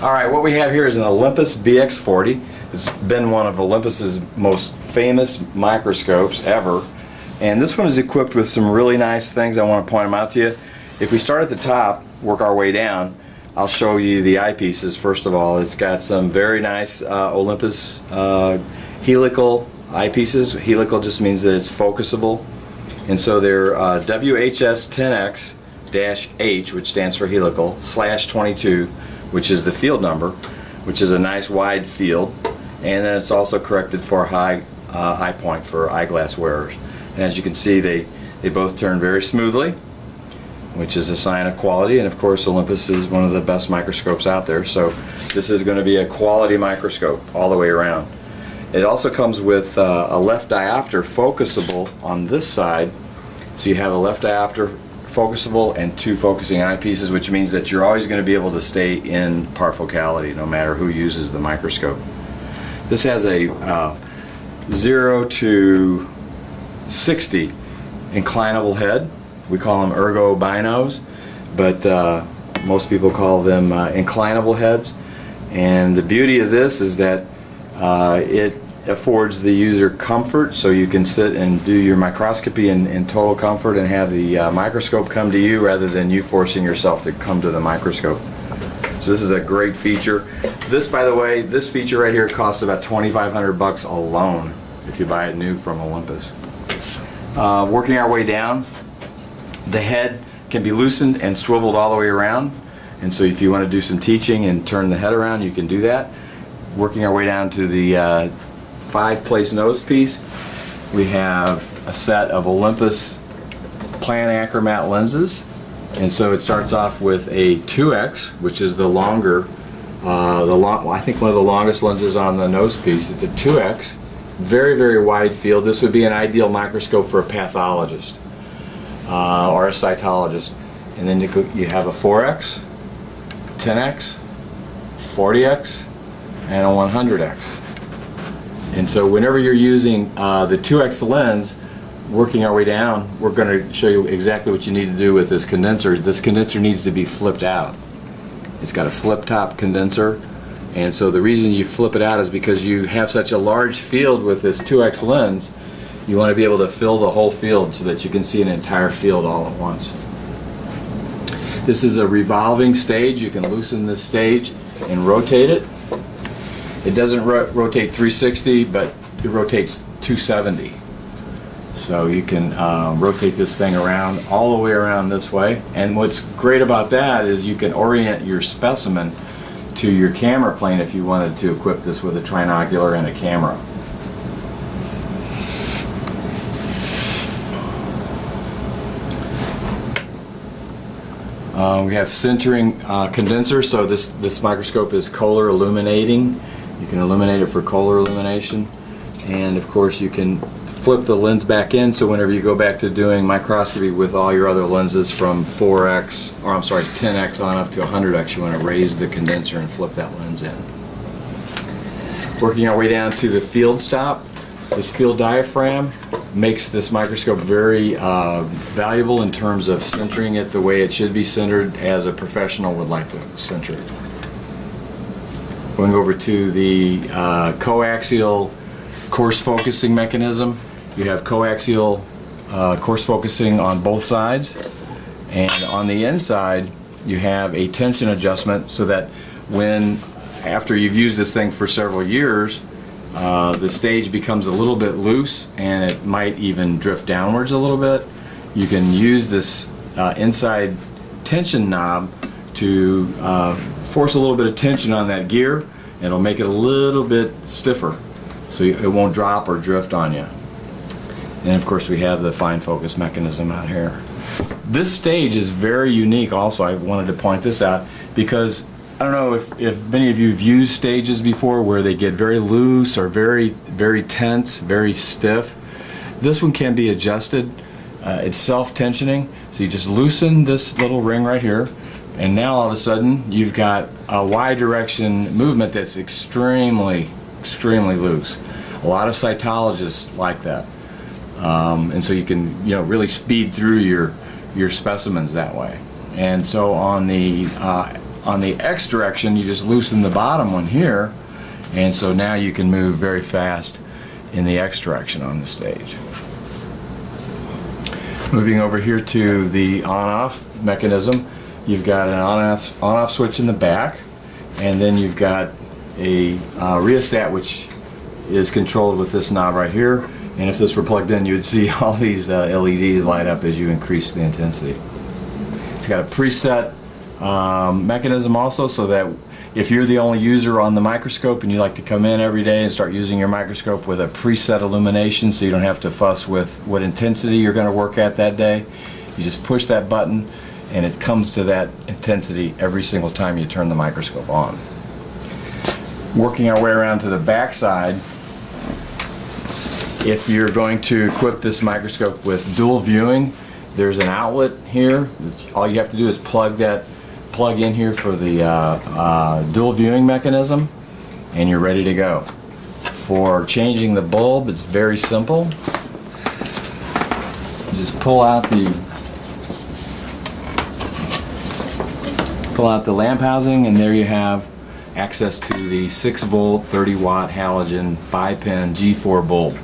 Alright, what we have here is an Olympus BX40. It's been one of Olympus's most famous microscopes ever. And this one is equipped with some really nice things. I want to point them out to you. If we start at the top, work our way down, I'll show you the eyepieces. First of all, it's got some very nice Olympus helical eyepieces. Helical just means that it's focusable. And so they're WHS10X-H, which stands for helical, /22, which is the field number, which is a nice wide field. And then it's also corrected for high eye point for eyeglass wearers. And as you can see, they both turn very smoothly, which is a sign of quality. And of course, Olympus is one of the best microscopes out there, so this is going to be a quality microscope all the way around. It also comes with a left diopter focusable on this side, so you have a left diopter focusable and two focusing eyepieces, which means that you're always going to be able to stay in parfocality no matter who uses the microscope. This has a 0 to 60 inclinable head. We call them ergo binos, but most people call them inclinable heads. And the beauty of this is that it affords the user comfort, so you can sit and do your microscopy in total comfort and have the microscope come to you rather than you forcing yourself to come to the microscope. So this is a great feature. This, by the way, this feature right here costs about $2,500 alone if you buy it new from Olympus. Working our way down, the head can be loosened and swiveled all the way around, and so if you want to do some teaching and turn the head around, you can do that. Working our way down to the 5-place nose piece, we have a set of Olympus Plan Achromat lenses, and so it starts off with a 2X, which is the longer, I think one of the longest lenses on the nose piece. It's a 2X, very, very wide field. This would be an ideal microscope for a pathologist or a cytologist. And then you have a 4X, 10X, 40X, and a 100X. And so whenever you're using the 2X lens, working our way down, we're going to show you exactly what you need to do with this condenser. This condenser needs to be flipped out. It's got a flip top condenser, and so the reason you flip it out is because you have such a large field with this 2X lens. You want to be able to fill the whole field so that you can see an entire field all at once. This is a revolving stage. You can loosen this stage and rotate it. It doesn't rotate 360, but it rotates 270. So you can rotate this thing around all the way around this way. And what's great about that is you can orient your specimen to your camera plane if you wanted to equip this with a trinocular and a camera. We have sintering condenser, so this microscope is Kohler illuminating. You can illuminate it for Kohler illumination, and of course you can flip the lens back in, so whenever you go back to doing microscopy with all your other lenses from 4X, or I'm sorry, 10X on up to 100X, you want to raise the condenser and flip that lens in. Working our way down to the field stop, this field diaphragm makes this microscope very valuable in terms of centering it the way it should be centered as a professional would like to center it. Going over to the coaxial coarse focusing mechanism. You have coaxial coarse focusing on both sides, and on the inside you have a tension adjustment so that when, after you've used this thing for several years, the stage becomes a little bit loose and it might even drift downwards a little bit. You can use this inside tension knob to force a little bit of tension on that gear, and it'll make it a little bit stiffer so it won't drop or drift on you. And of course we have the fine focus mechanism out here. This stage is very unique also. I wanted to point this out because I don't know if many of you have used stages before where they get very loose or very, very tense, very stiff. This one can be adjusted. It's self-tensioning, so you just loosen this little ring right here, and now all of a sudden you've got a Y direction movement that's extremely, extremely loose. A lot of cytologists like that, and so you can really speed through your specimens that way. And so on the On the X direction, you just loosen the bottom one here, and so now you can move very fast in the X direction on the stage. Moving over here to the on-off mechanism, you've got an on-off switch in the back, and then you've got a rheostat which is controlled with this knob right here. And if this were plugged in, you would see all these LEDs light up as you increase the intensity. It's got a preset mechanism also, so that if you're the only user on the microscope and you like to come in every day and start using your microscope with a preset illumination so you don't have to fuss with what intensity you're going to work at that day, you just push that button and it comes to that intensity every single time you turn the microscope on. Working our way around to the back side, if you're going to equip this microscope with dual viewing, there's an outlet here. All you have to do is plug in here for the dual viewing mechanism, and you're ready to go. For changing the bulb, it's very simple. You just pull out the lamp housing, and there you have access to the 6 volt 30 watt halogen 5-pin G4 bulb.